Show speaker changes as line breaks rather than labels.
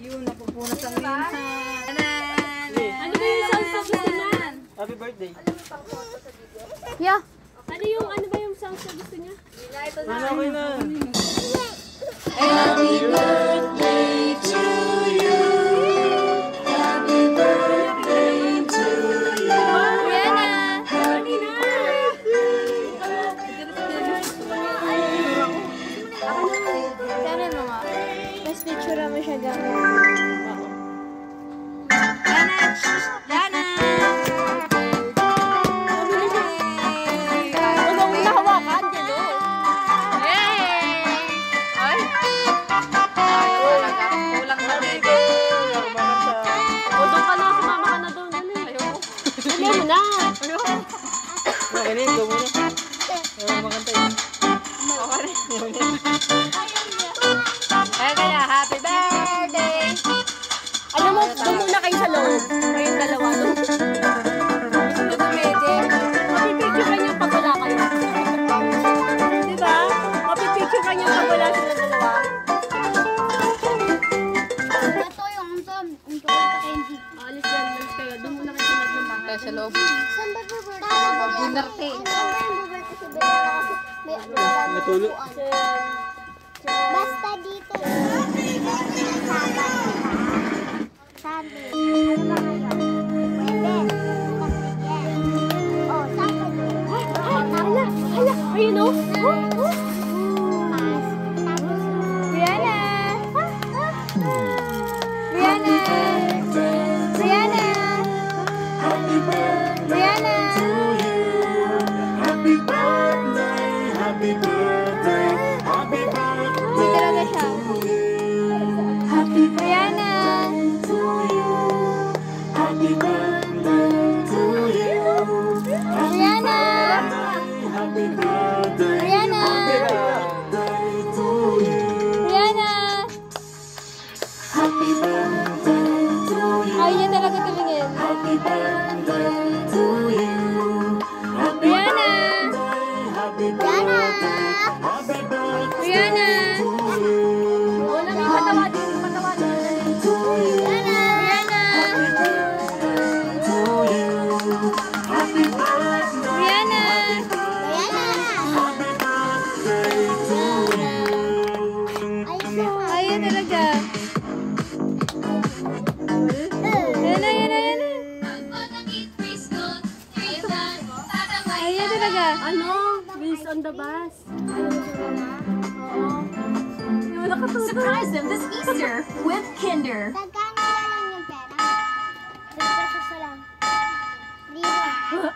Yun, napupunas ang minsan.
Ano ba yung sound sa gusto niya?
Happy birthday.
Yeah.
Ano ba yung sound sa gusto niya?
Ano okay na?
Happy birthday to you. Happy birthday to you.
Rihanna. Sana mo nga. Mas picture mo siya gamit.
Jana!
Huwag mo nahawakan, gano.
Ay! Kulang sa bebe.
O, doon ka na. Sumama ka na doon. Ayoko. Dali mo na.
Makinig, go muna. Ayaw makanta yun.
Kaya, happy birthday!
Alam mo, doon muna kayo sa loob. Kayong dalawa doon. Mapipicture ka niyo pag wala kayo. Diba? Mapipicture ka niyo pag wala sila dalawa.
Ito yung candy.
Alis yan, alis kayo. Doon muna kayo sa loob ng bahay.
Kaya sa loob.
Saan ba birthday?
Dinarte.
Saan ba yung birthday si Bella? Kasi may
Natulog.
basta dito. Sabi. Ano ba ngayon? Pwede. Oh, sabi.
Hala, ayun o.
Rihanna! Rihanna! Rihanna!
Happy birthday
Rihanna!
to you. Happy birthday, happy birthday, happy
Hindi
birthday
talaga siya.
to you. Happy
Rihanna!
to you. Happy birthday to you.
Rihanna!
Happy birthday,
Rihanna!
birthday to you.
Rihanna!
Happy birthday to you.
Ayaw niya talaga tumingin.
Happy birthday to you. Happy
Rihanna!
happy
Rihanna!
happy birthday
Rihanna!
Wala may patawadin. Patawadin.
to you.
Rihanna!
To you. Happy birthday.
Rihanna!
Happy birthday to you.
Ayaw talaga. Yan na. Ayaw talaga.
Ano? Wheels on the bus. Oo. Yung nakatulog.
Surprise them this Easter with Kinder.
Magkano lang yung pera? 10 pesos lang. Libo.